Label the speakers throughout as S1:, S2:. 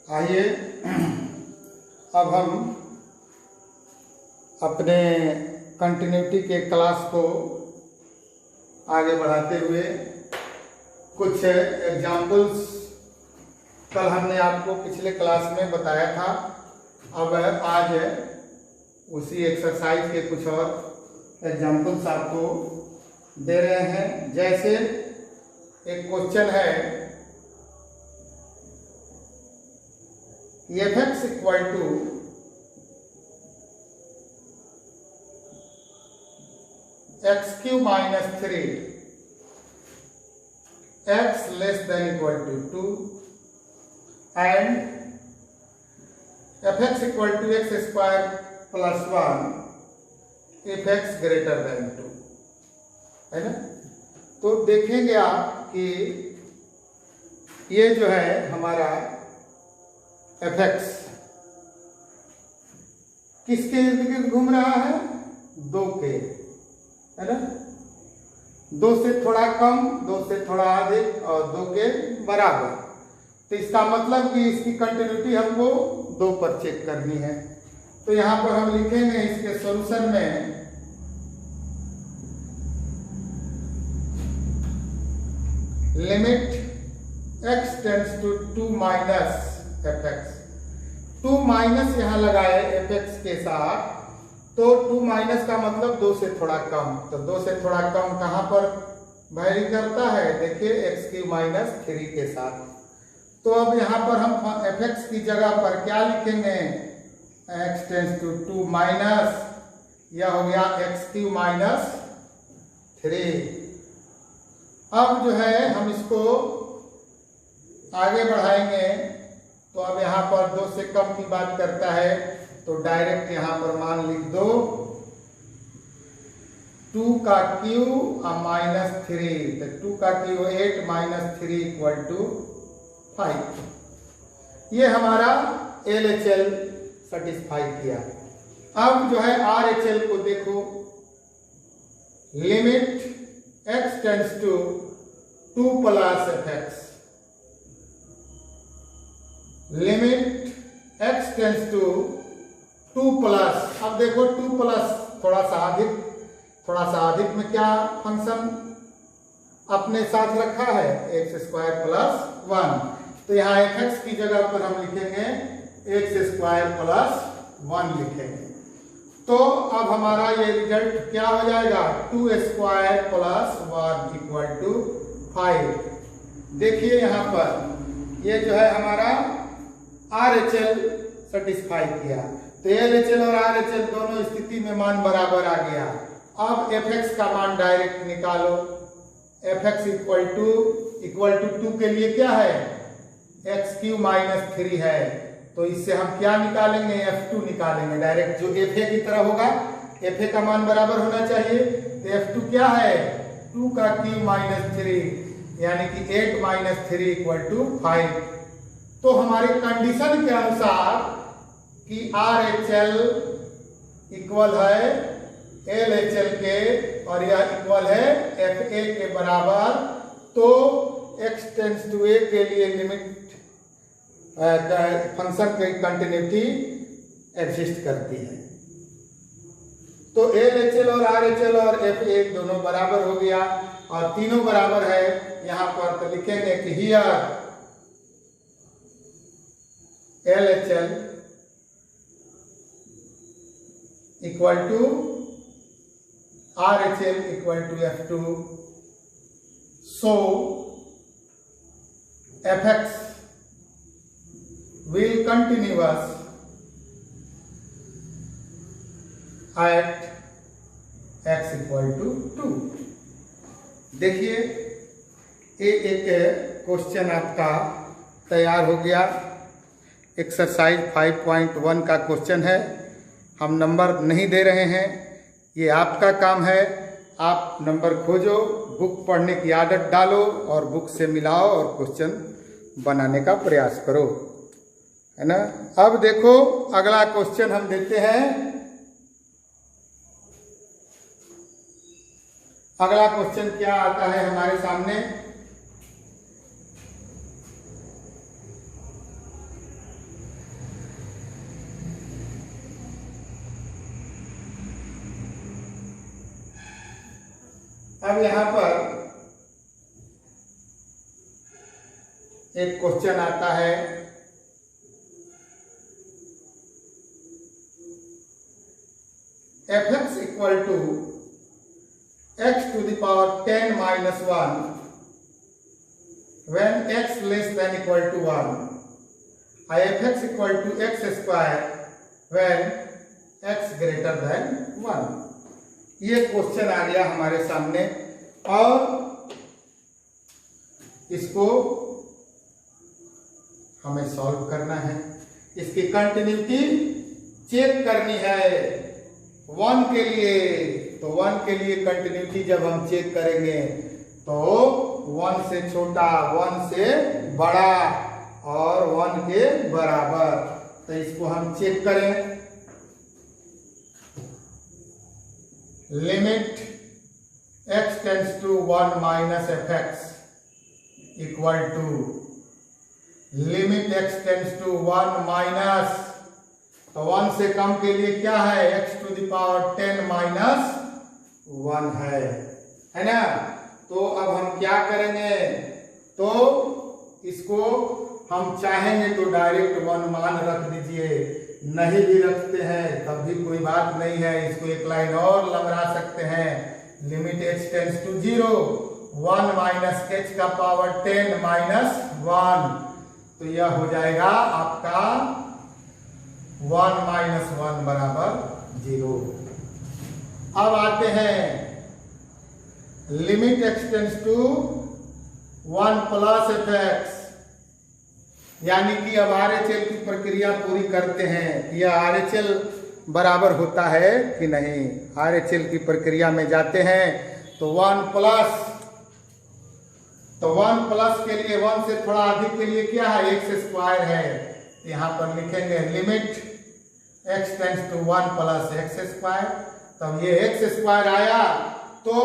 S1: आइए अब हम अपने कंटिन्यूटी के क्लास को आगे बढ़ाते हुए कुछ एग्जाम्पल्स कल हमने आपको पिछले क्लास में बताया था। अब आज उसी एक्सरसाइज के कुछ और एग्जाम्पल्स आपको दे रहे हैं। जैसे एक क्वेश्चन है f(x) equal to x³ minus 3 x less than equal to 2 and f(x) equal to x² plus 1 if x greater than 2, है ना। तो देखेंगे आप कि ये जो है हमारा f(x) किसके इर्द गिर्द घूम रहा है? 2 के, है ना। 2 से थोड़ा कम, 2 से थोड़ा अधिक और 2 के बराबर। तो इसका मतलब कि इसकी कंटिन्यूटी हमको 2 पर चेक करनी है। तो यहां पर हम लिखेंगे इसके सॉल्यूशन में limit x tends to 2 minus f(x). 2 minus यहाँ लगाए f(x) के साथ, तो 2 माइनस का मतलब 2 से थोड़ा कम। तो 2 से थोड़ा कम कहाँ पर वैरी करता है? देखिए x³ माइनस 3 के साथ। तो अब यहाँ पर हम f(x) की जगह पर क्या लिखेंगे? x टेंड्स टू 2 माइनस, यह हो गया x³ माइनस 3। अब जो है हम इसको आगे बढ़ाएंगे। तो अब यहाँ पर 2 से कम की बात करता है, तो डायरेक्ट यहाँ पर मान लिख दो 2 का क्यूब माइनस 3। तो 2 का क्यूब 8 माइनस 3 इक्वल टू 5। ये हमारा LHL सेटिस्फाई किया। अब जो है RHL को देखो, limit x tends to 2 plus f(x), limit x tends to 2 plus. अब देखो 2 प्लस थोड़ा सा अधिक में क्या फंक्शन अपने साथ रखा है? x² plus 1। तो यहाँ f(x) की जगह पर हम लिखेंगे x² प्लस 1 लिखेंगे। तो अब हमारा ये रिजल्ट क्या हो जाएगा? 2² प्लस 1 इक्वल टू 5। देखिए यहाँ पर ये जो है हमारा RHL सेटिस्फाई किया। तो LHL और RHL दोनों स्थिति में मान बराबर आ गया। अब f(x) का मान डायरेक्ट निकालो। f(x) इक्वल टू 2 के लिए क्या है? x³ माइनस 3 है। तो इससे हम क्या निकालेंगे? f2 निकालेंगे डायरेक्ट, जो fa की तरह होगा। fa का मान बराबर होना चाहिए। तो f2 क्या है? 2 का क्यूब माइनस 3, यानी कि 8 माइनस 3 इक्वल टू 5। तो हमारे कंडीशन के अनुसार कि RHL इक्वल है LHL के और यह इक्वल है FA के बराबर, तो x टेंड्स टू a के लिए लिमिट फंक्शन की कंटिन्यूटी एग्जिस्ट करती है। तो LHL और RHL और FA दोनों बराबर हो गया और तीनों बराबर है यहाँ पर। तो लिखेंगे कि here LHL equal to RHL equal to F2, so f(x) will continuous at x equal to 2। देखिए एक क्वेश्चन आपका तैयार हो गया। एक्सरसाइज 5.1 का क्वेश्चन है। हम नंबर नहीं दे रहे हैं, ये आपका काम है। आप नंबर खोजो, बुक पढ़ने की आदत डालो और बुक से मिलाओ और क्वेश्चन बनाने का प्रयास करो, है ना। अब देखो अगला क्वेश्चन हम देते हैं। अगला क्वेश्चन क्या आता है हमारे सामने? अब यहां पर एक क्वेश्चन आता है, fx equal to x to the power 10 minus 1 when x less than equal to 1, fx equal to x square when x greater than 1। ये क्वेश्चन आ गया हमारे सामने और इसको हमें सॉल्व करना है। इसकी कंटिन्यूटी चेक करनी है 1 के लिए। तो 1 के लिए कंटिन्यूटी जब हम चेक करेंगे तो 1 से छोटा, 1 से बड़ा और 1 के बराबर। तो इसको हम चेक करें। Limit x tends to 1 minus fx equal to limit x tends to 1 minus, तो 1 से कम के लिए क्या है, x to the power 10 minus 1 है ना। तो अब हम क्या करेंगे, तो इसको हम चाहेंगे तो डायरेक्ट 1 मान रख दीजिए, नहीं भी रखते हैं तब भी कोई बात नहीं है, इसको एक लाइन और लंबा सकते हैं। Limit h tends to 0 1 minus h का पावर 10 माइनस 1, तो यह हो जाएगा आपका 1 माइनस 1 बराबर 0। अब आते हैं limit x tends to 1 plus fx, यानी कि अब RHL की प्रक्रिया पूरी करते हैं कि यह RHL बराबर होता है कि नहीं। RHL की प्रक्रिया में जाते हैं तो 1 प्लस, तो 1 प्लस के लिए 1 से थोड़ा अधिक के लिए क्या है, x स्क्वायर है। यहां पर लिखेंगे limit x tends to 1 plus x square, तब ये x स्क्वायर आया। तो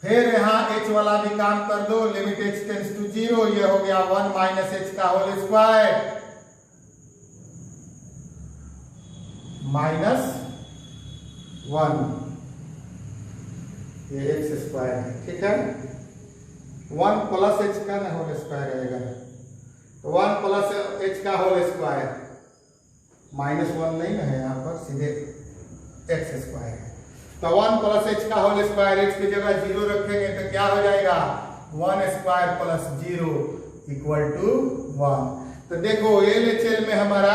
S1: फिर यहाँ h वाला भी काम कर दो, लिमिट h टेंड्स टू 0, ये हो गया 1 माइनस h का होल स्क्वायर माइनस 1, ये x स्क्वायर है, ठीक है। 1 प्लस h का ना होल स्क्वायर रहेगा, तो 1 प्लस h का होल स्क्वायर माइनस 1 नहीं है, यहाँ पर सीधे x स्क्वायर है। तो 1 प्लस h का होल स्क्वायर, h की जगह 0 रखेंगे तो क्या हो जाएगा, 1 स्क्वायर प्लस 0 इक्वल टू 1। तो देखो LHL में हमारा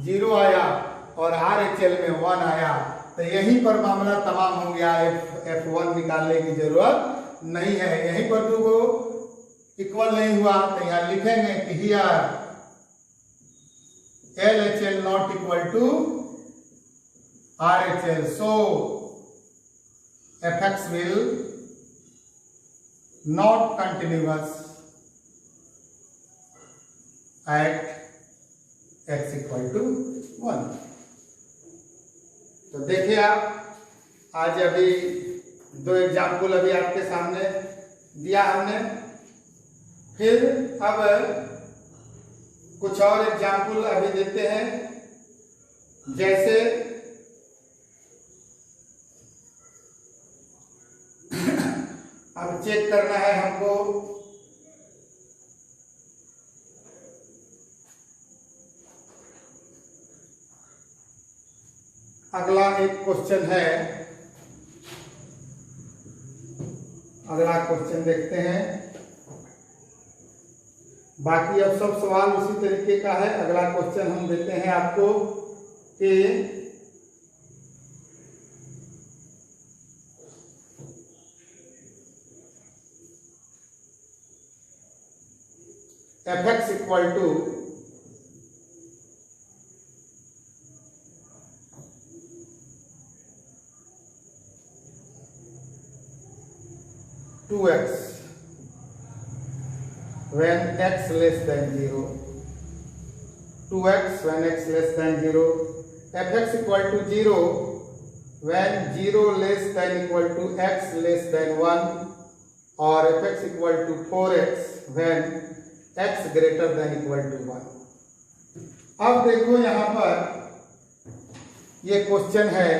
S1: 0 आया और RHL में 1 आया, तो यहीं पर मामला तमाम हो गया। F1 निकालने की जरूरत नहीं है, यहीं पर दो इक्वल नहीं हुआ तो यहाँ लिखेंगे कि here LHL not equal to RHL, so fx will not continuous at x equal to 1। तो देखिए आप, आज अभी 2 एग्जाम्पल अभी आपके सामने दिया हमने, फिर अब कुछ और एग्जाम्पल अभी देते हैं। जैसे अब चेक करना है हमको अगला एक क्वेश्चन है, अगला क्वेश्चन देखते हैं। बाकी अब सब सवाल उसी तरीके का है। अगला क्वेश्चन हम देते हैं आपको कि fx equal to 2x when x less than 0, 2x when x less than 0, fx equal to 0 when 0 less than equal to x less than 1, और fx equal to 4x when x greater than equal to 1। अब देखो यहाँ पर ये question है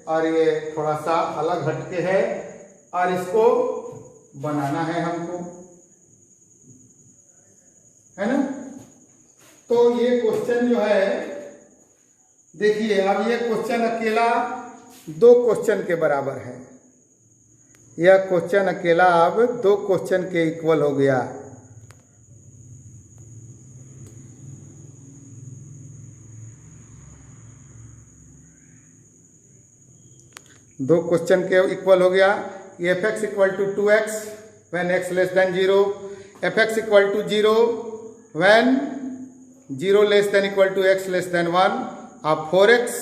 S1: और ये थोड़ा सा अलग हटके है, और इसको बनाना है हमको, है ना। तो ये क्वेश्चन जो है, देखिए अब ये क्वेश्चन अकेला 2 क्वेश्चन के बराबर है। यह क्वेश्चन अकेला अब 2 क्वेश्चन के इक्वल हो गया। दो क्वेश्चन के इक्वल हो गया। F x equal to 2x when x less than 0, f x equal to 0 when 0 less than equal to x less than 1 और 4x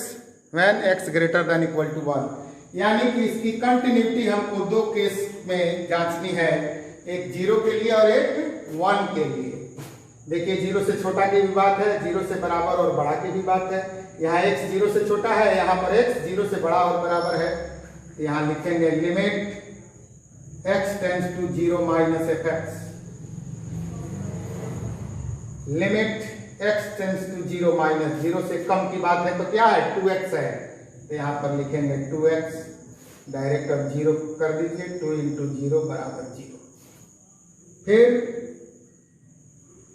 S1: when x greater than equal to 1। यानी कि इसकी कंटिन्यूटी हमको 2 case में जांचनी है, एक 0 के लिए और एक 1 के लिए। देखिए 0 से छोटा की भी बात है, 0 से बराबर और बड़ा की भी बात है। यहाँ x 0 से छोटा है, यहाँ पर x 0 से बड़ा और बराबर है। यहाँ लिखेंगे limit x tends to 0 minus f x, limit x tends to 0 minus 0 से कम की बात है तो क्या है 2x है, तो यहाँ पर लिखेंगे 2x, डायरेक्ट अब 0 कर दीजिए, 2 इंटू 0 बराबर 0। फिर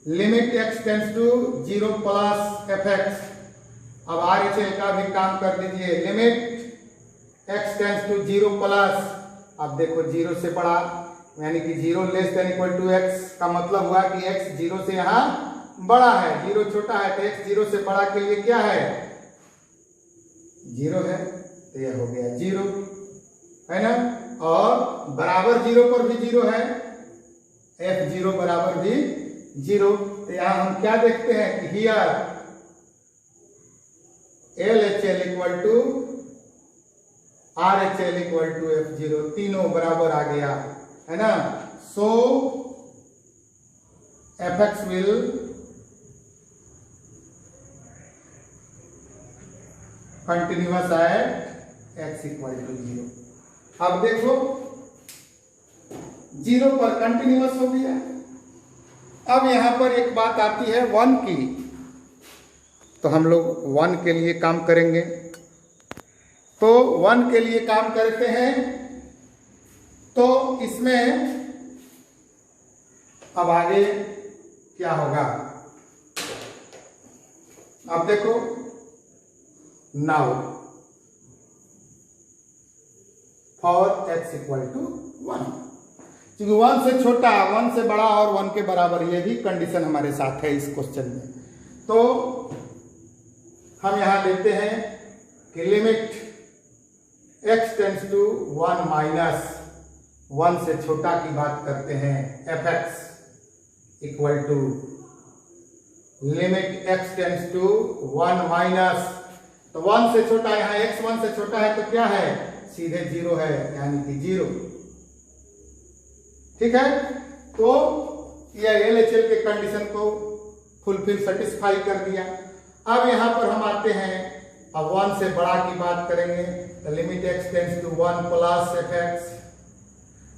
S1: limit x tends to 0 plus f x, अब RHL का भी काम कर दीजिए, limit x tends to 0 plus, अब देखो 0 से बड़ा यानी कि 0 less than equal to x का मतलब हुआ कि x 0 से यहाँ बड़ा है, 0 छोटा है तो x 0 से बड़ा के लिए क्या है 0 है, तो यह हो गया 0, है ना। और बराबर 0 पर भी 0 है, f0 बराबर भी 0, तो यहाँ हम क्या देखते हैं कि here LHL equal to RHL equal to f0, तीनों बराबर आ गया, है ना। So fx will continuous at x equal to 0। अब देखो 0 पर कंटिन्यूअस हो गया। अब यहां पर एक बात आती है 1 की, तो हम लोग 1 के लिए काम करेंगे। तो 1 के लिए काम करते हैं, तो इसमें अब आगे क्या होगा, अब देखो now for x equal to 1, क्योंकि 1 से छोटा 1 से बड़ा और 1 के बराबर, ये भी कंडीशन हमारे साथ है इस क्वेश्चन में। तो हम यहां लेते हैं कि limit x tends to 1 minus 1 से छोटा की बात करते हैं, fx equal to limit x tends to 1 minus, तो 1 से छोटा, यहाँ x 1 से छोटा है तो क्या है सीधे 0 है, यानी कि 0, ठीक है। तो यह LHL के कंडीशन को फुलफिल सेटिस्फाई कर दिया। अब यहां पर हम आते हैं, अब 1 से बड़ा की बात करेंगे, तो limit x tends to 1 plus f x,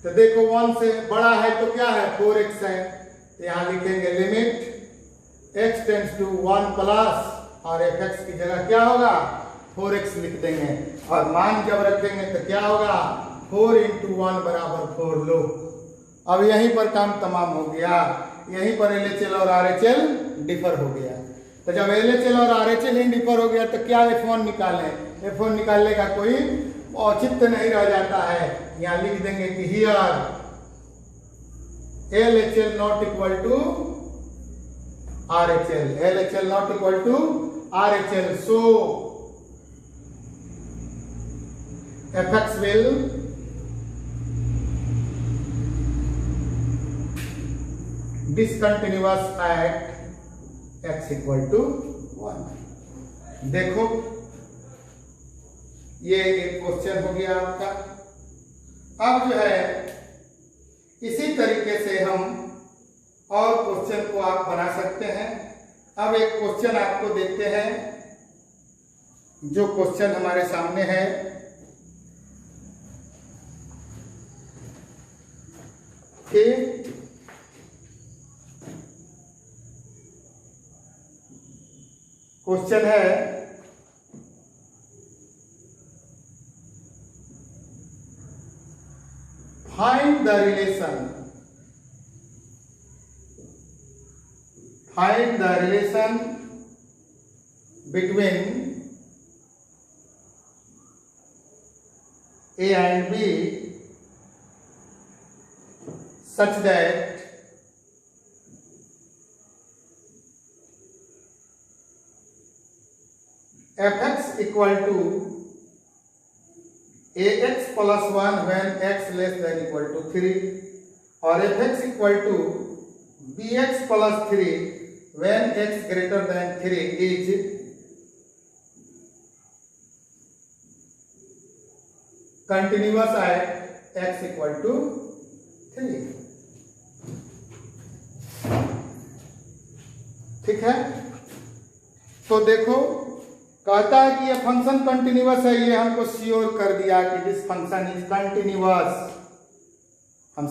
S1: तो देखो 1 से बड़ा है तो क्या है 4x है, तो यहां लिखेंगे limit x tends to 1 plus और एफ एक्स की जगह क्या होगा 4x लिख देंगे, और मान जब रखेंगे तो क्या होगा 4 इंटू 1 बराबर 4। लो अब यहीं पर काम तमाम हो गया, यहीं पर LHL और RHL डिफर हो गया। तो जब LHL और RHL ही डिफर हो गया तो क्या F1 निकालें, F1 निकालने का कोई औचित्य नहीं रह जाता है। यहाँ लिख देंगे कि here LHL not equal to RHL, LHL not equal to RHL, so fx will discontinuous at x equal to 1। देखो ये एक क्वेश्चन हो गया आपका। अब जो है इसी तरीके से हम और क्वेश्चन को आप बना सकते हैं। अब एक क्वेश्चन आपको देखते हैं, जो क्वेश्चन हमारे सामने है, कि क्वेश्चन है find the relation between A and B such that fx equal to ax plus 1 when x less than equal to 3 और fx equal to bx plus 3 when x greater than 3 is continuous at x equal to 3। ठीक है, तो देखो कहता है कि ये function continuous है, ये हमको श्योर कर दिया कि दिस फंक्शन इज कंटिन्यूअस। हम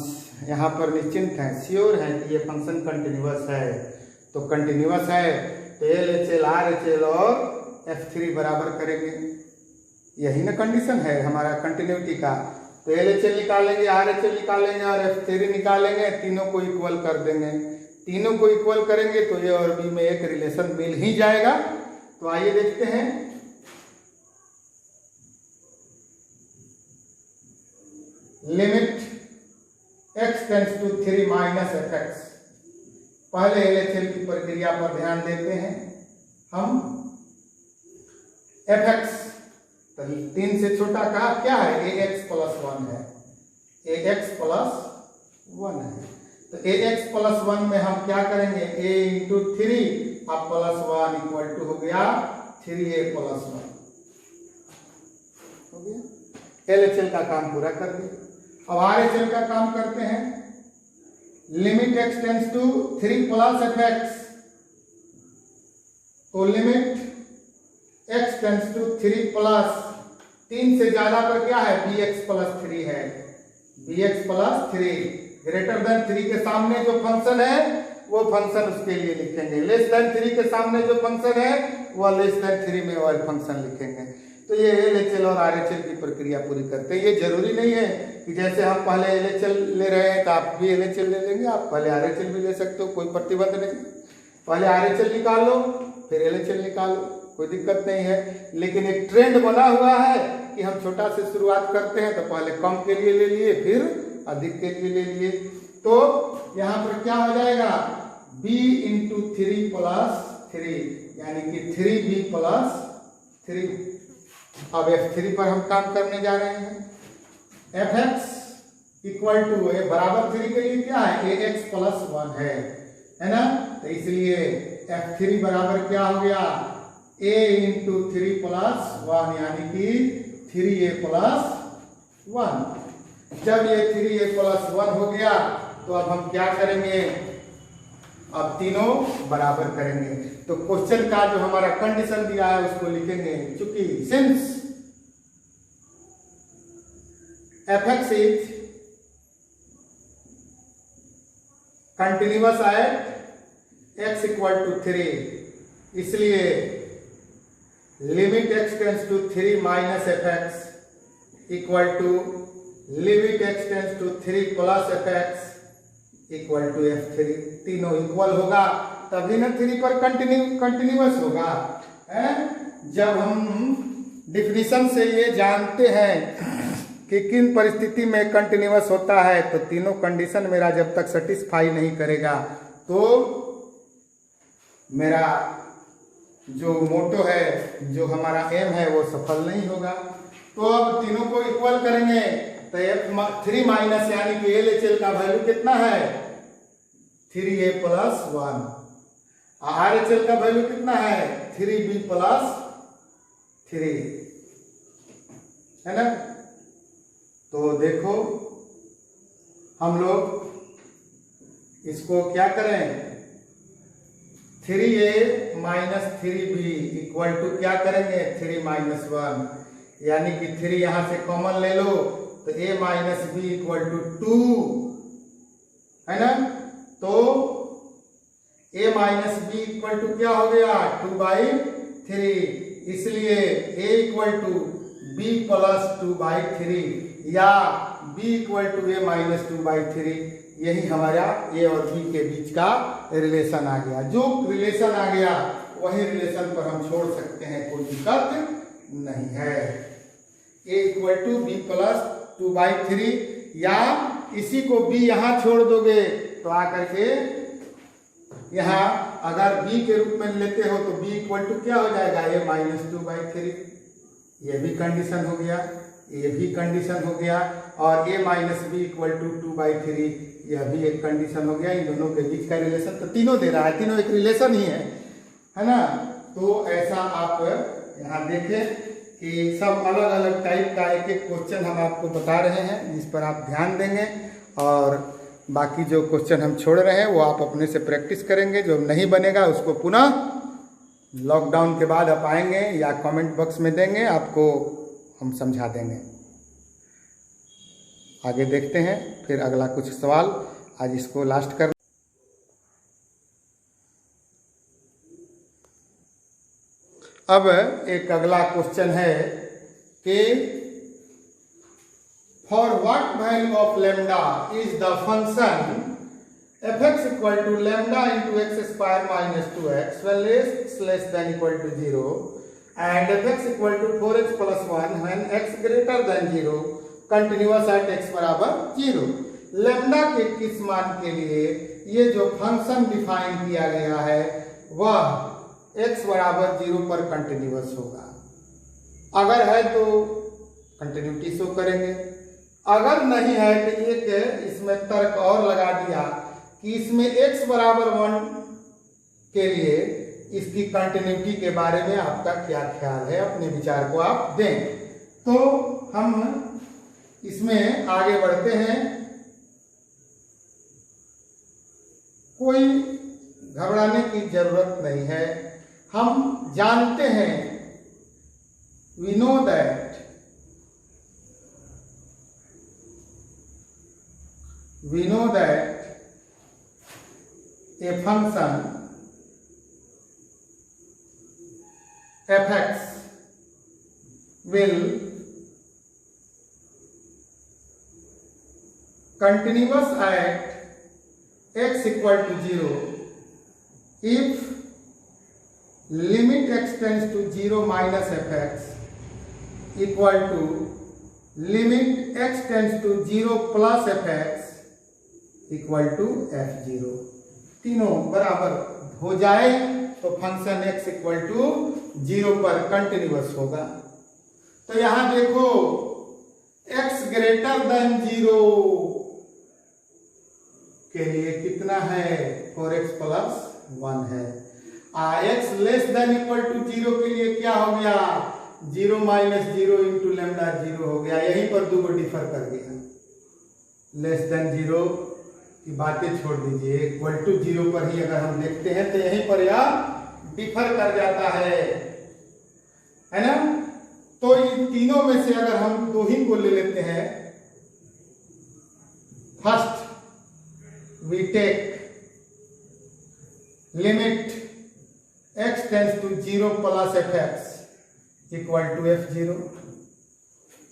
S1: यहाँ पर निश्चिंत हैं, श्योर है कि ये फंक्शन कंटिन्यूअस है। तो कंटिन्यूअस है तो LHL RHL और F3 बराबर करेंगे, यही ना कंडीशन है हमारा कंटिन्यूटी का। तो LHL निकालेंगे, RHL निकालेंगे और F3 निकालेंगे, तीनों को इक्वल कर देंगे। तीनों को इक्वल करेंगे तो ए और बी में एक रिलेशन मिल ही जाएगा। तो आइए देखते हैं। Limit x tends to 3 minus fx। पहले LHL की प्रक्रिया पर ध्यान देते हैं हम। fx तो 3 से छोटा का क्या है, ax प्लस 1 है, ax प्लस 1 है। तो ax प्लस 1 में हम क्या करेंगे, a इंटू 3 अब प्लस 1 इक्वल टू हो गया 3a प्लस 1 हो गया। LHL का काम पूरा कर दिया। अब RHL का काम करते हैं। Limit x tends to 3 plus fx, तो limit x tends to 3 plus 3 से ज्यादा पर क्या है, bx प्लस 3 है, bx प्लस 3 ग्रेटर देन 3 के सामने जो फंक्शन है वो फंक्शन उसके लिए लिखेंगे, लेस देन 3 के सामने जो फंक्शन है वो लेस देन 3 में और फंक्शन लिखेंगे। तो ये LHL और RHL की प्रक्रिया पूरी करते हैं। ये जरूरी नहीं है कि जैसे हम पहले LHL ले रहे हैं तो आप भी LHL ले लेंगे, आप पहले RHL भी ले सकते हो, कोई प्रतिबंध नहीं। पहले RHL निकाल लो फिर LHL निकाल लो, कोई दिक्कत नहीं है। लेकिन एक ट्रेंड बना हुआ है कि हम छोटा से शुरुआत करते हैं, तो पहले कम के लिए ले लिए फिर अधिक के लिए ले लिए। तो यहाँ पर क्या हो जाएगा, b इंटू 3 प्लस 3 यानी कि 3b प्लस 3। अब F3 पर हम काम करने जा रहे हैं। fx इक्वल टू बराबर 3 के लिए क्या है, ax प्लस 1 है ना। तो इसलिए F3 बराबर क्या हो गया, a इंटू 3 प्लस 1 यानी कि 3a प्लस 1। जब ये 3a प्लस 1 हो गया तो अब हम क्या करेंगे, अब तीनों बराबर करेंगे। तो क्वेश्चन का जो हमारा कंडीशन दिया है उसको लिखेंगे, चूंकि since fx is continuous at x equal to 3, इसलिए limit x tends to 3 minus fx equal to limit x tends to 3 plus fx equal to F3। तीनों इक्वल होगा तभी ना 3 पर कंटिन्यूअस होगा। जब हम डिफिनीशन से ये जानते हैं कि किन परिस्थिति में कंटिन्यूअस होता है, तो तीनों कंडीशन मेरा जब तक सेटिस्फाई नहीं करेगा तो मेरा जो मोटो है, जो हमारा एम है वो सफल नहीं होगा। तो अब तीनों को इक्वल करेंगे तो 3 माइनस यानी कि LHL का वैल्यू कितना है, 3a प्लस 1। RHL का वैल्यू कितना है, 3b प्लस 3 है ना। तो देखो हम लोग इसको क्या करें, 3a minus 3b equal to क्या करेंगे, 3 माइनस 1 यानी कि 3 यहां से कॉमन ले लो तो a minus b equal to 2 है ना। तो a minus b equal to क्या हो गया, 2/3, इसलिए a equal to b plus 2/3 या b equal to a minus 2/3, यही हमारा a और b के बीच का रिलेशन आ गया। जो रिलेशन आ गया वही रिलेशन पर हम छोड़ सकते हैं, कोई दिक्कत नहीं है। a equal to b plus 2/3, या इसी को b यहाँ छोड़ दोगे तो आकर के यहाँ अगर b के रूप में लेते हो तो b इक्वल टू क्या हो जाएगा, a माइनस 2/3। ये भी कंडीशन हो गया, ये भी कंडीशन हो गया, और a minus b equal to 2/3, यह भी एक कंडीशन हो गया। इन दोनों के बीच का रिलेशन तो तीनों दे रहा है, तीनों एक रिलेशन ही है ना। तो ऐसा आप यहाँ देखें कि सब अलग अलग टाइप का एक एक क्वेश्चन हम आपको बता रहे हैं, जिस पर आप ध्यान देंगे, और बाकी जो क्वेश्चन हम छोड़ रहे हैं वो आप अपने से प्रैक्टिस करेंगे। जो नहीं बनेगा उसको पुनः लॉकडाउन के बाद आप आएंगे या कमेंट बॉक्स में देंगे, आपको हम समझा देंगे। आगे देखते हैं फिर अगला कुछ सवाल, आज इसको लास्ट कर। अब एक अगला क्वेश्चन है कि for what value of lambda is the function f(x) equal to lambda into x square minus 2x when x less than equal to 0 and f(x) equal to 4x plus 1 when x greater than 0 continuous at x बराबर 0। Lambda के किस मान के लिए ये जो function define किया गया है वह x बराबर 0 पर कंटिन्यूअस होगा। अगर है तो कंटिन्यूटी शो करेंगे, अगर नहीं है तो एक इसमें तर्क और लगा दिया कि इसमें x बराबर 1 के लिए इसकी कंटिन्यूटी के बारे में आपका क्या ख्याल है, अपने विचार को आप दें। तो हम इसमें आगे बढ़ते हैं। कोई घबराने की जरूरत नहीं है, हम जानते हैं, we know that a function f(x) will continuous at x equal to 0 if limit x tends to 0 minus f(x) equal to limit x tends to 0 plus f(x) equal to f(0)। तीनों बराबर हो जाए तो फंक्शन x इक्वल टू 0 पर continuous होगा। तो यहां देखो x ग्रेटर देन 0 के लिए कितना है, 4x प्लस 1 है। x less than equal to 0 के लिए क्या हो गया, 0 माइनस 0 इंटू लैम्डा 0 हो गया। यहीं पर दो डिफर कर गया, लेस देन 0 की बातें छोड़ दीजिए, इक्वल टू 0 पर ही अगर हम देखते हैं तो यहीं पर यह डिफर कर जाता है ना। तो इन तीनों में से अगर हम दो ही को ले लेते हैं, first we take limit x tends to 0 plus f(x) equal to f(0).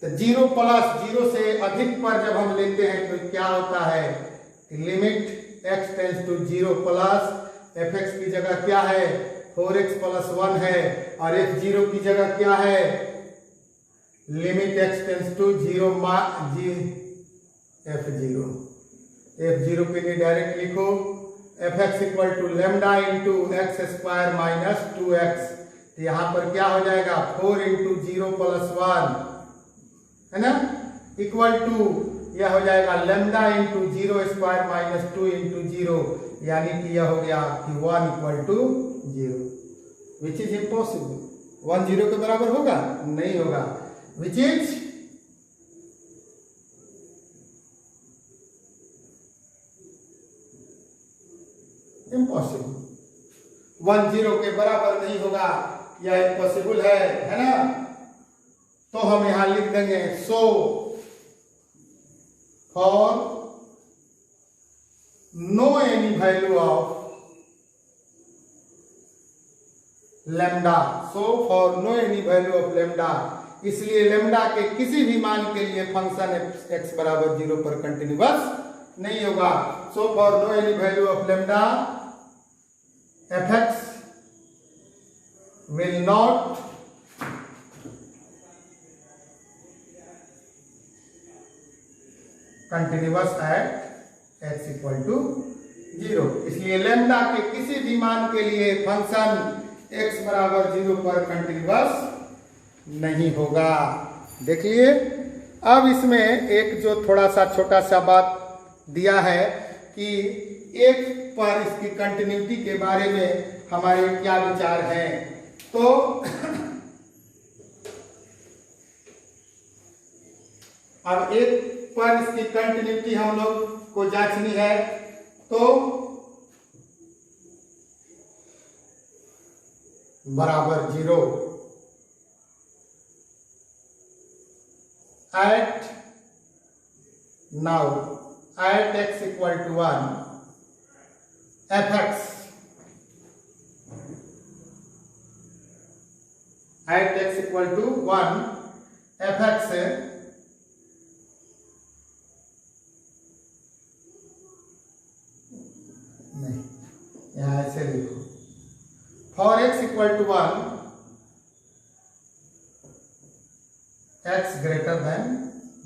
S1: तो 0 प्लस 0 से अधिक पर जब हम लेते हैं तो क्या होता है, limit x tends to 0 plus f(x) की जगह क्या है, 4x प्लस 1 है, और f(0) की जगह क्या है, limit x tends to 0 f(0). f(0) के लिए डायरेक्ट लिखो f(x) equal to lambda into x square minus 2x। तो यहाँ पर क्या हो जाएगा, 4 इंटू 0 प्लस 1 है ना, इक्वल टू यह हो जाएगा lambda into 0 square minus 2 into 0, यानी कि यह हो गया कि 1 equal to 0, which is impossible. 1 0 के बराबर होगा, नहीं होगा, विच इज इम्पॉसिबल। 1 0 के बराबर नहीं होगा, यह इम्पॉसिबल है ना। तो हम यहां लिख देंगे so for no any value of lambda, so for no any value of lambda इसलिए लेमडा के किसी भी मान के लिए फंक्शन x बराबर 0 पर कंटिन्यूअस नहीं होगा। So for no any value of lambda fx will not continuous at x equal to 0। इसलिए लेमडा के किसी भी मान के लिए फंक्शन x बराबर 0 पर कंटिन्यूअस नहीं होगा। देखिए अब इसमें एक जो थोड़ा सा छोटा सा बात दिया है कि एक पर इसकी कंटिन्यूटी के बारे में हमारे क्या विचार हैं। तो अब एक पर इसकी कंटिन्यूटी हम लोग को जांचनी है। तो बराबर 0 at now at x equal to 1 fx at x equal to 1 fx नहीं, यहां ऐसे लिखो for x equal to 1 x greater than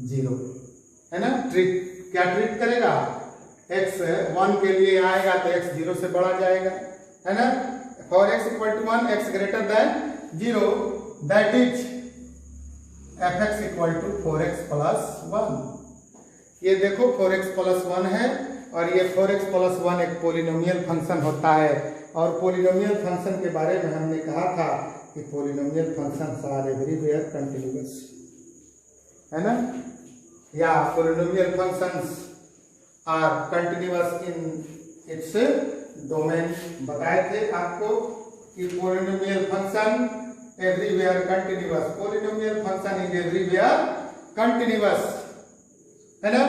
S1: 0 है ना। ट्रीट क्या ट्रीट करेगा, x 1 के लिए आएगा तो x 0 से बढ़ा जाएगा, है ना। For x equal to 1 x greater than 0 that is fx equal to 4x plus 1। ये देखो 4x प्लस 1 है और ये 4x प्लस 1 एक पोलिनोमियल फंक्शन होता है। और पोलिनोमियल फंक्शन के बारे में हमने कहा था कि polynomial function are everywhere continuous, है ना, या polynomial functions are continuous in its domain. बताए थे आपको कि polynomial function everywhere continuous, polynomial function is everywhere continuous, है ना।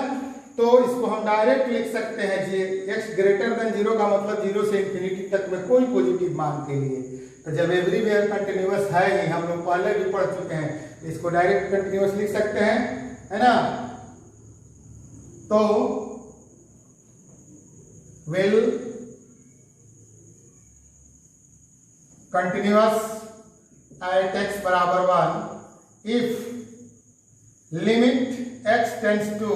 S1: तो इसको हम डायरेक्ट लिख सकते हैं जी x ग्रेटर देन 0 का मतलब 0 से इंफिनिटी तक में कोई पॉजिटिव मान के लिए। तो जब एवरीवेयर कंटिन्यूअस है ही, हम लोग पहले भी पढ़ चुके हैं, इसको डायरेक्ट कंटिन्यूअस लिख सकते हैं, है ना। तो विल कंटिन्यूअस एट x बराबर 1 if limit x tends to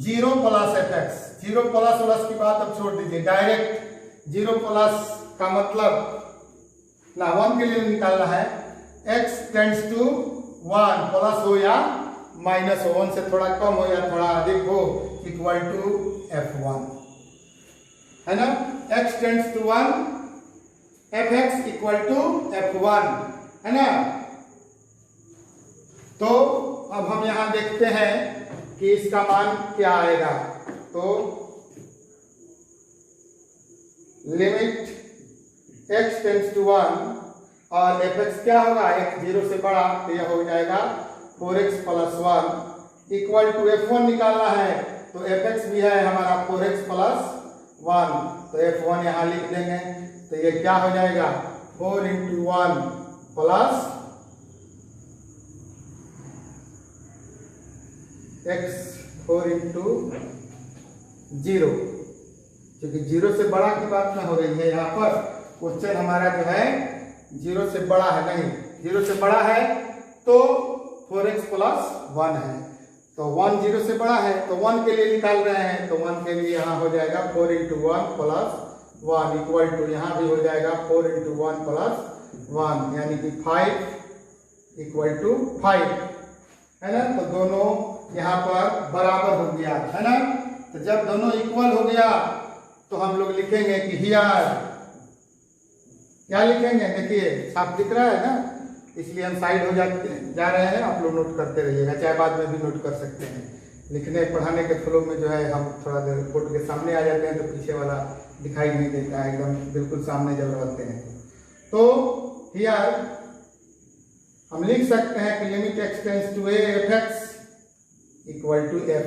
S1: 0 plus fx। 0 plus की बात अब छोड़ दीजिए, डायरेक्ट 0 प्लस का मतलब ना 1 के लिए निकालना है, x टेंड्स टू 1 प्लस हो या माइनस हो, 1 से थोड़ा कम हो या थोड़ा अधिक हो, इक्वल टू f1, है ना। x tends to 1 fx equal to f1, है ना। तो अब हम यहां देखते हैं कि इसका मान क्या आएगा। तो लिमिट x टेंड्स टू 1 और fx क्या होगा, x 0 से बड़ा, तो यह हो जाएगा 4x plus 1 equal to f1 निकालना है। तो fx भी है हमारा 4x प्लस 1, तो f1 यहां लिख देंगे। तो ये क्या हो जाएगा 4 इंटू 1 प्लस x 4 इंटू 0, क्योंकि 0 से बड़ा की बात ना हो रही है यहाँ पर। क्वेश्चन हमारा जो है 0 से बड़ा है, नहीं 0 से बड़ा है तो 4x प्लस 1 है। तो 1 0 से बड़ा है तो 1 के लिए निकाल रहे हैं, तो 1 के लिए यहाँ हो जाएगा 4 इंटू 1 प्लस 1 इक्वल टू यहाँ भी हो जाएगा 4 इंटू 1 प्लस 1, यानी कि 5 इक्वल टू 5, है ना। तो दोनों यहाँ पर बराबर हो गया, है ना। तो जब दोनों इक्वल हो गया तो हम लोग लिखेंगे कि हियर, क्या लिखेंगे, देखिए साफ दिख रहा है ना, इसलिए हम साइड हो जा रहे हैं। आप लोग नोट करते रहिएगा, चाहे बाद में भी नोट कर सकते हैं। लिखने पढ़ाने के फ्लो में जो है हम थोड़ा देर बोर्ड के सामने आ जाते हैं तो पीछे वाला दिखाई नहीं देता है, एकदम बिल्कुल सामने जब रहते हैं। तो हियर हम लिख सकते हैं कि limit x tends to a fx equal to fa।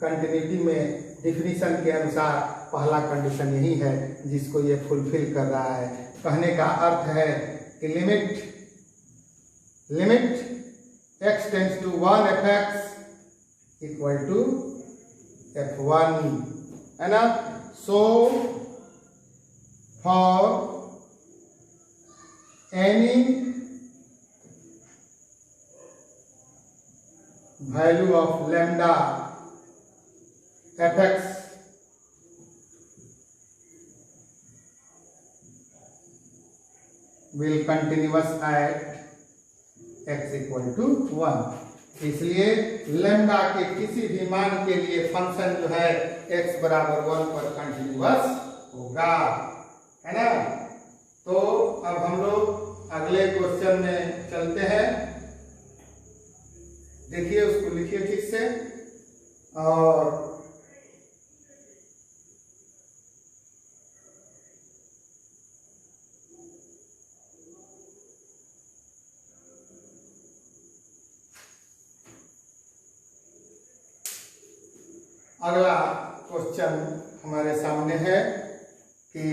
S1: Continuity में डिफिनीशन के अनुसार पहला कंडीशन यही है जिसको ये फुलफिल कर रहा है। कहने का अर्थ है कि limit x tends to 1 fx equal to f1 है ना। So for any value of lambda fx will continuous at x equal to 1। इसलिए लैम्डा के किसी भी मान के लिए फंक्शन जो है x बराबर 1 पर कंटिन्यूअस होगा, है ना। तो अब हम लोग अगले क्वेश्चन में चलते हैं। देखिए उसको लिखिए ठीक से। और अगला क्वेश्चन हमारे सामने है कि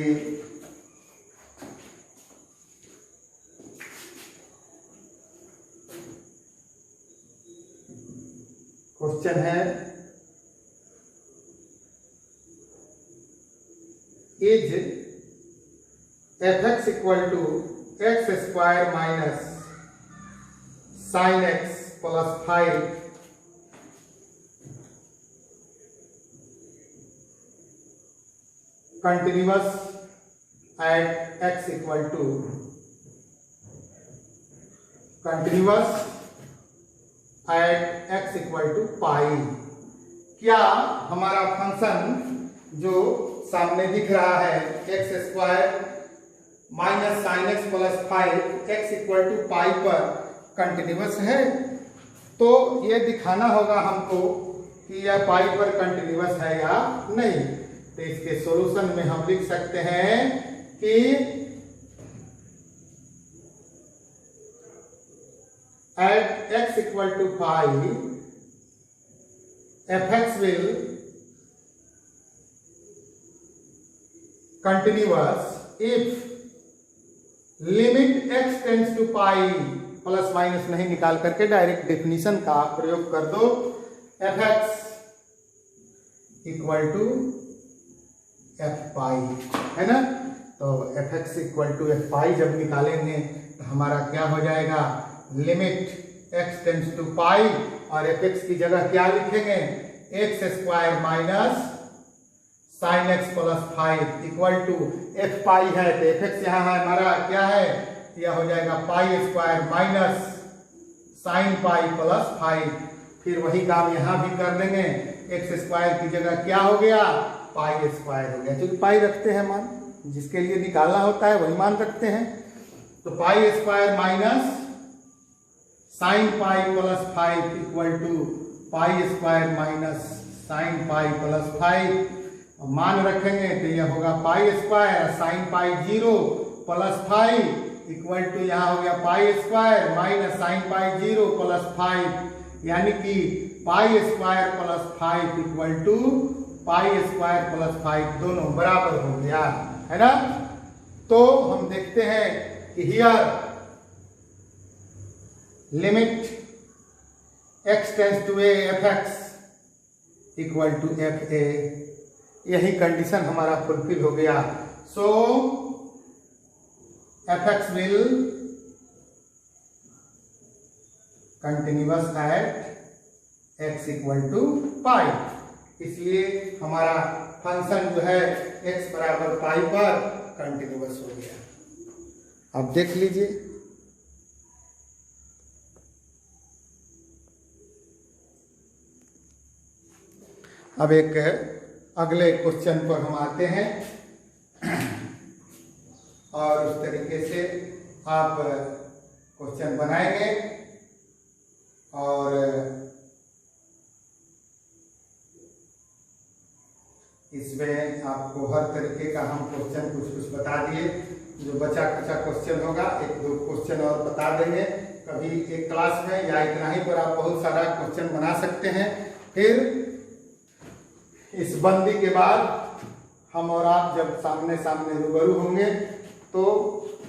S1: क्वेश्चन है is fx equal to X square minus sine X plus 5 continuous at x equal to pi. क्या हमारा फंक्शन जो सामने दिख रहा है X square minus sine X plus 5 X equal to pi पर कंटिन्यूअस है? तो ये दिखाना होगा हमको कि यह पाई पर कंटिन्यूअस है या नहीं। तो इसके सॉल्यूशन में हम लिख सकते हैं कि at x equal to pi fx will continuous if limit x tends to pi, plus minus नहीं निकाल करके डायरेक्ट डेफिनेशन का प्रयोग कर दो। fx equal to F pi, है ना। तो fx equal to F pi जब निकालेंगे तो हमारा क्या हो जाएगा, limit x tends to pi और fx की जगह क्या लिखेंगे, X square minus sine X plus 5 equal to F pi है तो fx यहाँ है हमारा क्या है, यह हो जाएगा पाई square minus sine pi plus 5। फिर वही काम यहाँ भी कर देंगे, एक्स स्क्वायर की जगह क्या हो गया, पाई स्क्वायर हो गया, क्योंकि पाई रखते हैं मान, जिसके लिए निकालना होता है वही मान रखते हैं। तो pi square minus sine pi plus 5 equal to pi square minus sine pi plus 5 मान रखेंगे तो यह होगा pi square sine pi 0 plus 5 equal to यहाँ हो गया pi square minus sine pi 0 plus 5, यानी कि pi square plus 5 equal to pi square plus 5 दोनों बराबर हो गया, है ना। तो हम देखते हैं कि here limit x tends to a fx equal to fa, यही कंडीशन हमारा फुलफिल हो गया। So fx will continuous at x equal to pi, इसलिए हमारा फंक्शन जो है x बराबर पाई पर कंटिन्यूअस हो गया। अब देख लीजिए, अब एक अगले क्वेश्चन पर हम आते हैं और उस तरीके से आप क्वेश्चन बनाएंगे और इसमें आपको हर तरीके का हम क्वेश्चन कुछ बता दिए। जो बचा कुचा क्वेश्चन होगा एक दो क्वेश्चन और बता देंगे कभी एक क्लास में, या इतना ही पर आप बहुत सारा क्वेश्चन बना सकते हैं। फिर इस बंदी के बाद हम और आप जब सामने सामने रूबरू होंगे तो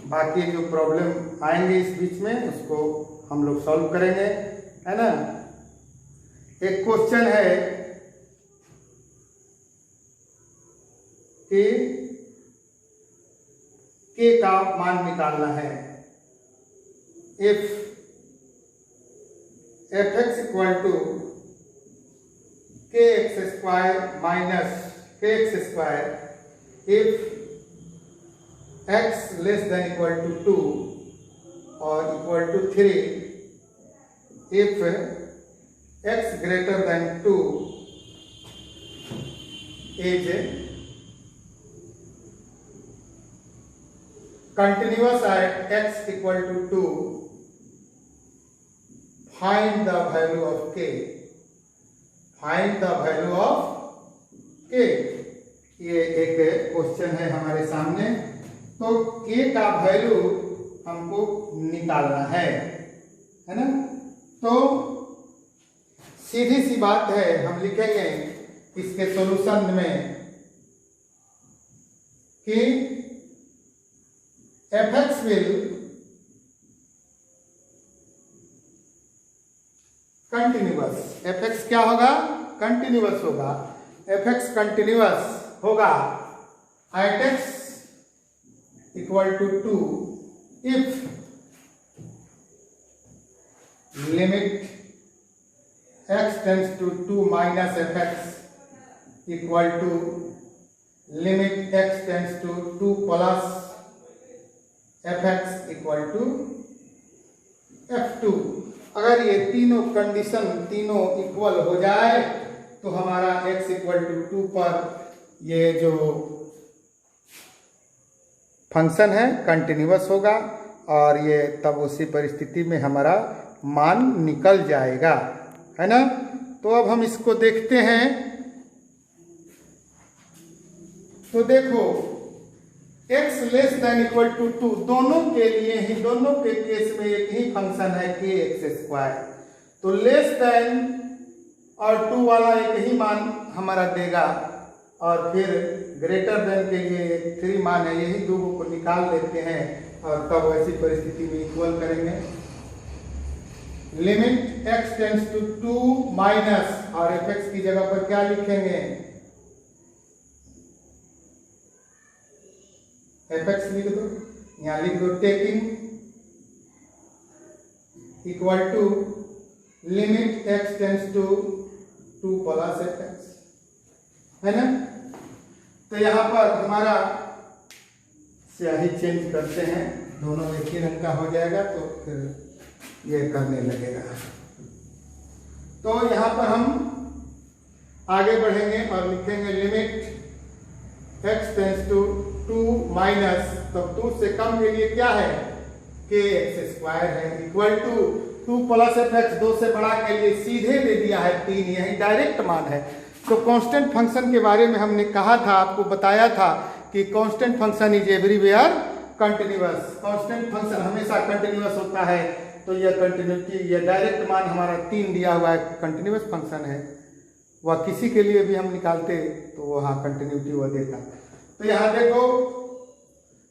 S1: बाकी जो प्रॉब्लम आएंगे इस बीच में उसको हम लोग सॉल्व करेंगे। है ना। एक क्वेश्चन है कि के का मान निकालना है। If f x equal to k x square minus k x square if x less than equal to 2 और equal to 3 if x greater than 2 is continuous at x equal to 2, find the value of k. Find the value of k. ये एक question है हमारे सामने। तो k का value हमको निकालना है ना। तो सीधी सी बात है, हम लिखेंगे इसके सॉल्यूशन में कि f x will continuous. F x क्या होगा? कंटिन्यूअस होगा। एफ एक्स कंटिन्यूअस होगा at x equal to 2 if limit x tends to 2 minus fx equal to limit x tends to 2 plus fx equal to f2। अगर ये तीनों condition तीनों equal हो जाए तो हमारा x इक्वल टू 2 पर ये जो फंक्शन है कंटिन्यूअस होगा और ये तब उसी परिस्थिति में हमारा मान निकल जाएगा, है ना। तो अब हम इसको देखते हैं। तो देखो x less than equal to 2 दोनों के लिए ही, दोनों के केस में एक ही फंक्शन है के एक्स स्क्वायर। तो लेस देन और 2 वाला एक ही मान हमारा देगा और फिर ग्रेटर देन के लिए 3 मान है, यही दो को निकाल लेते हैं और तब ऐसी परिस्थिति में इक्वल करेंगे। Limit x tends to 2 minus और एफ एक्स की जगह पर क्या लिखेंगे? एफ एक्स लिख दो, यहां लिख दो taking equal to limit x tends to 2 plus f x, है ना। तो यहां पर हमारा स्याही चेंज करते हैं, दोनों एक ही रंग का हो जाएगा तो फिर ये करने लगेगा। तो यहां पर हम आगे बढ़ेंगे और लिखेंगे limit x tends to 2 minus, तो 2 से कम के लिए क्या है? के एक्स स्क्वायर है equal to 2 plus f x, 2 से बड़ा के लिए सीधे दे दिया है 3, यही डायरेक्ट मान है। तो कांस्टेंट फंक्शन के बारे में हमने कहा था, आपको बताया था कि constant function is everywhere continuous. Constant function हमेशा कंटिन्यूअस होता है। तो यह कंटिन्यूटी, यह डायरेक्ट मान हमारा 3 दिया हुआ है, कंटिन्यूअस फंक्शन है। वह किसी के लिए भी हम निकालते तो वहाँ कंटिन्यूटी वह देता। तो यहाँ देखो,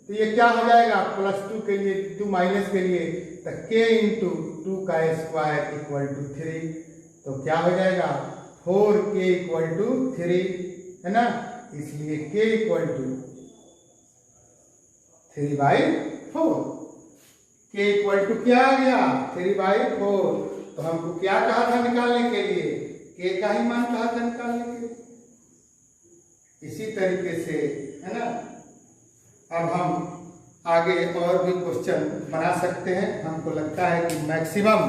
S1: तो ये क्या हो जाएगा? +2 के लिए, 2 माइनस के लिए तो k इंटू 2 का स्क्वायर इक्वल टू 3, तो क्या हो जाएगा? 4k इक्वल टू 3, है ना। इसलिए k equal to 3/4। k equal to क्या आ गया? 3/4। तो हमको क्या कहा था निकालने के लिए? k का ही मान कहा था निकालने के लिए। इसी तरीके से, है ना। अब हम आगे और भी क्वेश्चन बना सकते हैं। हमको लगता है कि मैक्सिमम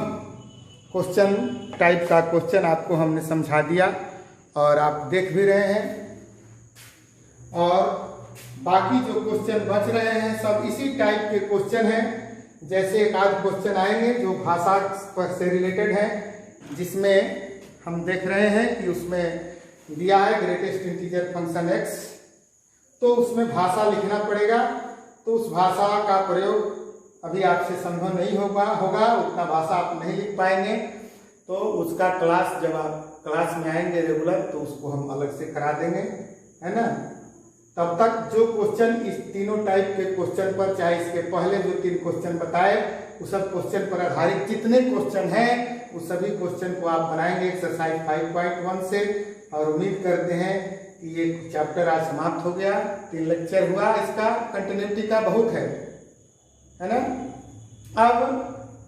S1: क्वेश्चन टाइप का क्वेश्चन आपको हमने समझा दिया और आप देख भी रहे हैं। और बाकी जो क्वेश्चन बच रहे हैं सब इसी टाइप के क्वेश्चन हैं। जैसे एक आध क्वेश्चन आएंगे जो भाषा पर से रिलेटेड है, जिसमें हम देख रहे हैं कि उसमें दिया है ग्रेटेस्ट इंटीजर फंक्शन x, तो उसमें भाषा लिखना पड़ेगा। तो उस भाषा का प्रयोग अभी आपसे संभव नहीं होगा, उतना भाषा आप नहीं लिख पाएंगे। तो उसका क्लास, जब आप क्लास में आएंगे रेगुलर, तो उसको हम अलग से करा देंगे, है ना। तब तक जो क्वेश्चन इस तीनों टाइप के क्वेश्चन पर, चाहे इसके पहले जो 3 क्वेश्चन बताए, उस सब क्वेश्चन पर आधारित जितने क्वेश्चन हैं उस सभी क्वेश्चन को आप बनाएंगे एक्सरसाइज 5.1 से। और उम्मीद करते हैं कि ये चैप्टर आज समाप्त हो गया। 3 लेक्चर हुआ, इसका कंटिन्यूटी का बहुत है ना। अब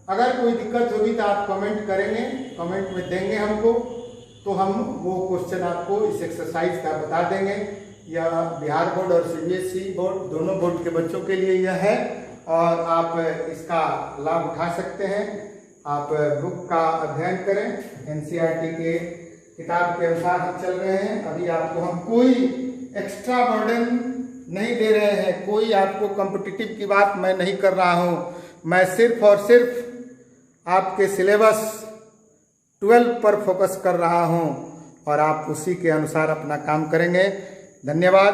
S1: अगर कोई दिक्कत होगी तो आप कमेंट करेंगे, कमेंट में देंगे हमको, तो हम वो क्वेश्चन आपको इस एक्सरसाइज का बता देंगे। यह बिहार बोर्ड और सीबीएसई बोर्ड दोनों बोर्ड के बच्चों के लिए यह है और आप इसका लाभ उठा सकते हैं। आप बुक का अध्ययन करें, एनसीईआरटी के किताब के अनुसार हम चल रहे हैं। अभी आपको हम कोई एक्स्ट्रा बर्डन नहीं दे रहे हैं, कोई आपको कॉम्पिटिटिव की बात मैं नहीं कर रहा हूँ। मैं सिर्फ और सिर्फ आपके सिलेबस 12 पर फोकस कर रहा हूँ और आप उसी के अनुसार अपना काम करेंगे। धन्यवाद।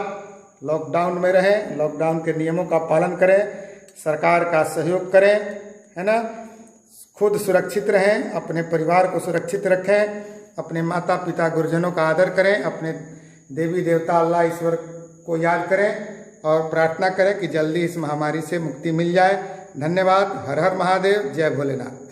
S1: लॉकडाउन में रहें, लॉकडाउन के नियमों का पालन करें, सरकार का सहयोग करें, है ना। खुद सुरक्षित रहें, अपने परिवार को सुरक्षित रखें, अपने माता पिता गुरुजनों का आदर करें, अपने देवी देवता अल्लाह ईश्वर को याद करें और प्रार्थना करें कि जल्दी इस महामारी से मुक्ति मिल जाए। धन्यवाद। हर हर महादेव। जय भोलेनाथ।